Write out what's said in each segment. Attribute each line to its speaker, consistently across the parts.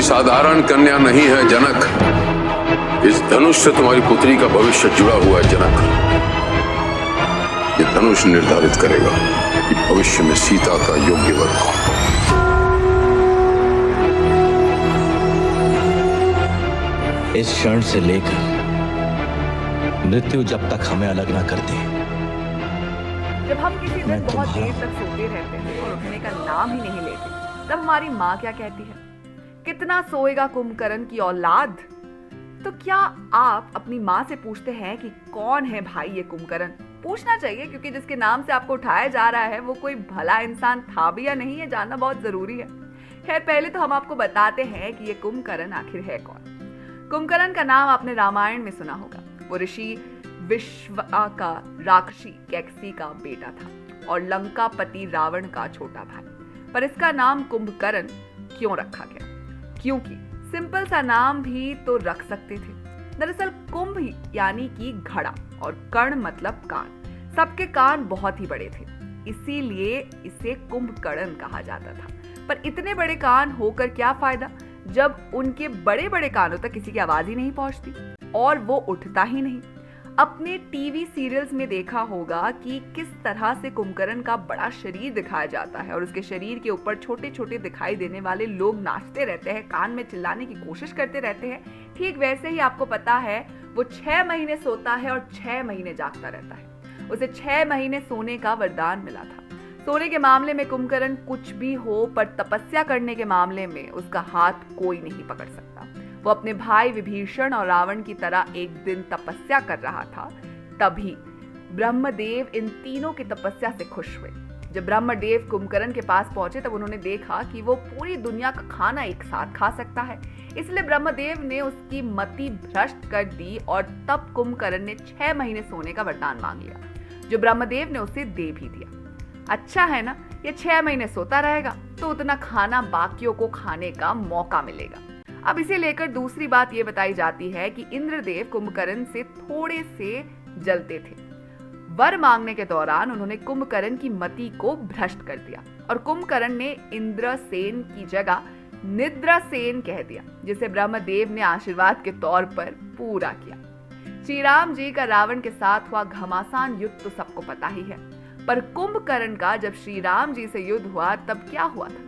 Speaker 1: साधारण कन्या नहीं है जनक। इस धनुष से तुम्हारी पुत्री का भविष्य जुड़ा हुआ है जनक। ये धनुष निर्धारित करेगा कि भविष्य में सीता का योग्य वर कौन।
Speaker 2: इस क्षण से लेकर मृत्यु जब तक हमें अलग ना कर दे।
Speaker 3: जब हम किसी दिन बहुत देर तक सोते रहते हैं और उठने का नाम ही नहीं लेते, तब हमारी माँ क्या कहती है? कितना सोएगा कुंभकर्ण की औलाद। तो क्या आप अपनी माँ से पूछते हैं कि कौन है भाई ये कुंभकर्ण? पूछना चाहिए, क्योंकि जिसके नाम से आपको उठाया जा रहा है वो कोई भला इंसान था भी या नहीं, है जानना बहुत जरूरी है। खैर, पहले तो हम आपको बताते हैं कि ये कुंभकर्ण आखिर है कौन। कुंभकर्ण का नाम आपने रामायण में सुना होगा। वो ऋषि विश्वा का राक्षसी कैकसी का बेटा था और लंकापति रावण का छोटा भाई। पर इसका नाम कुंभकर्ण क्यों रखा गया? क्योंकि सिंपल सा नाम भी तो रख सकते थे। दरअसल कुंभ यानी कि घड़ा और कर्ण मतलब कान। सबके कान बहुत ही बड़े थे, इसीलिए इसे कुंभकर्ण कहा जाता था। पर इतने बड़े कान होकर क्या फायदा जब उनके बड़े बड़े कानों तक किसी की आवाज ही नहीं पहुंचती और वो उठता ही नहीं। अपने टीवी सीरियल्स में देखा होगा कि किस तरह से कुंभकर्ण का बड़ा शरीर दिखाया जाता है और उसके शरीर के ऊपर छोटे छोटे दिखाई देने वाले लोग नाचते रहते हैं, कान में चिल्लाने की कोशिश करते रहते हैं। ठीक वैसे ही आपको पता है वो 6 महीने सोता है और 6 महीने जागता रहता है। उसे 6 महीने सोने का वरदान मिला था। सोने के मामले में कुंभकर्ण कुछ भी हो, पर तपस्या करने के मामले में उसका हाथ कोई नहीं पकड़ सकता। वो अपने भाई विभीषण और रावण की तरह एक दिन तपस्या कर रहा था, तभी ब्रह्मदेव इन तीनों की तपस्या से खुश हुए। जब ब्रह्मदेव कुंभकर्ण के पास पहुंचे तब उन्होंने देखा कि वो पूरी दुनिया का खाना एक साथ खा सकता है। इसलिए ब्रह्मदेव ने उसकी मति भ्रष्ट कर दी और तब कुंभकर्ण ने 6 महीने सोने का वरदान मांग लिया, जो ब्रह्मदेव ने उसे दे भी दिया। अच्छा है ना, ये 6 महीने सोता रहेगा तो उतना खाना बाकियों को खाने का मौका मिलेगा। अब इसे लेकर दूसरी बात ये बताई जाती है कि इंद्रदेव कुंभकर्ण से थोड़े से जलते थे। वर मांगने के दौरान उन्होंने कुंभकर्ण की मति को भ्रष्ट कर दिया और कुंभकर्ण ने इंद्रसेन की जगह निद्रासेन कह दिया, जिसे ब्रह्मदेव ने आशीर्वाद के तौर पर पूरा किया। श्री राम जी का रावण के साथ हुआ घमासान युद्ध तो सबको पता ही है, पर कुंभकर्ण का जब श्री राम जी से युद्ध हुआ तब क्या हुआ था?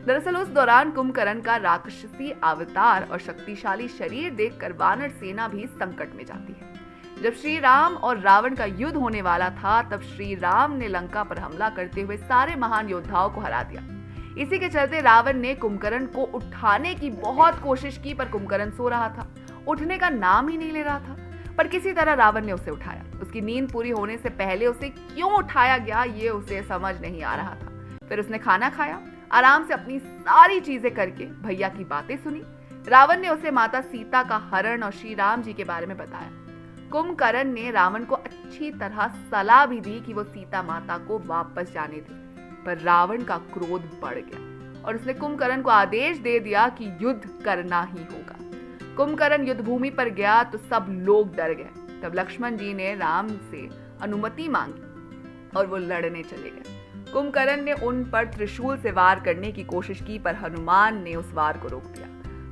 Speaker 3: दरअसल उस दौरान कुंभकर्ण का राक्षसी अवतार और शक्तिशाली शरीर देखकर वानर सेना भी संकट में जाती है। जब श्री राम और रावण का युद्ध होने वाला था तब श्री राम ने लंका पर हमला करते हुए सारे महान योद्धाओं को हरा दिया। इसी के चलते रावण ने कुंभकर्ण को उठाने की बहुत कोशिश की, पर कुंभकर्ण सो रहा था, उठने का नाम ही नहीं ले रहा था। पर किसी तरह रावण ने उसे उठाया। उसकी नींद पूरी होने से पहले उसे क्यों उठाया गया ये उसे समझ नहीं आ रहा था। फिर उसने खाना खाया, आराम से अपनी सारी चीजें करके भैया की बातें सुनी। रावण ने उसे माता सीता का हरण और श्री राम जी के बारे में बताया। कुंभकर्ण ने रावण को अच्छी तरह सलाह भी दी कि वो सीता माता को वापस जाने दे, पर रावण का क्रोध बढ़ गया और उसने कुंभकर्ण को आदेश दे दिया कि युद्ध करना ही होगा। कुंभकर्ण युद्ध भूमि पर गया तो सब लोग डर गए। तब लक्ष्मण जी ने राम से अनुमति मांगी और वो लड़ने चले गए। कुंभकर्ण ने उन पर त्रिशूल से वार करने की कोशिश की, पर हनुमान ने उस वार को रोक दिया।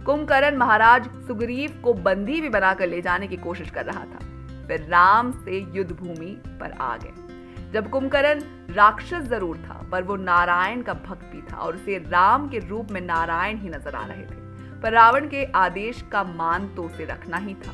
Speaker 3: कुंभकर्ण महाराज सुग्रीव को बंदी भी बनाकर ले जाने की कोशिश कर रहा था। फिर राम से युद्ध भूमि पर आ गए। जब कुंभकर्ण राक्षस जरूर था, पर वो नारायण का भक्त भी था और उसे राम के रूप में नारायण ही नजर आ रहे थे। पर रावण के आदेश का मान तो उसे रखना ही था।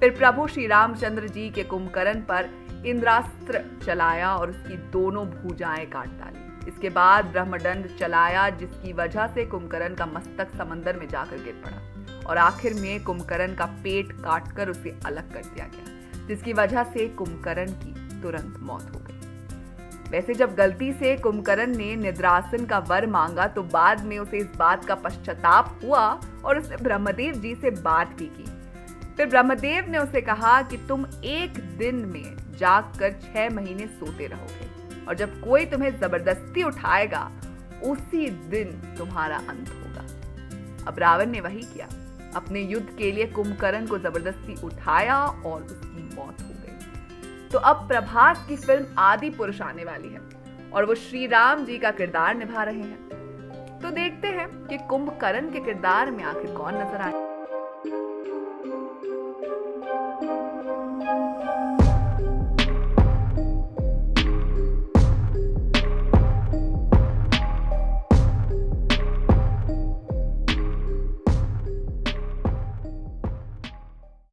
Speaker 3: फिर प्रभु श्री रामचंद्र जी के कुंभकर्ण पर इंद्रास्त्र चलाया और उसकी दोनों भुजाएं काट डाली। इसके बाद ब्रह्मदंड चलाया, जिसकी वजह से कुंभकर्ण का मस्तक समंदर में जाकर गिर पड़ा और आखिर में कुंभकर्ण का पेट काटकर उसे अलग कर दिया गया, जिसकी वजह से कुंभकर्ण की तुरंत मौत हो गई। वैसे जब गलती से कुंभकर्ण ने निद्रासन का वर मांगा तो बाद में उसे इस बात का पश्चाताप हुआ और उसने ब्रह्मदेव जी से बात भी की। फिर ब्रह्मदेव ने उसे कहा कि तुम एक दिन में जागकर 6 महीने सोते रहोगे और जब कोई तुम्हें जबरदस्ती उठाएगा उसी दिन तुम्हारा अंत होगा। अब रावण ने वही किया, अपने युद्ध के लिए कुंभकर्ण को जबरदस्ती उठाया और उसकी मौत हो गई। तो अब प्रभास की फिल्म आदि पुरुष आने वाली है और वो श्री राम जी का किरदार निभा रहे हैं। तो देखते हैं कि कुंभकर्ण के किरदार में आखिर कौन नजर आए।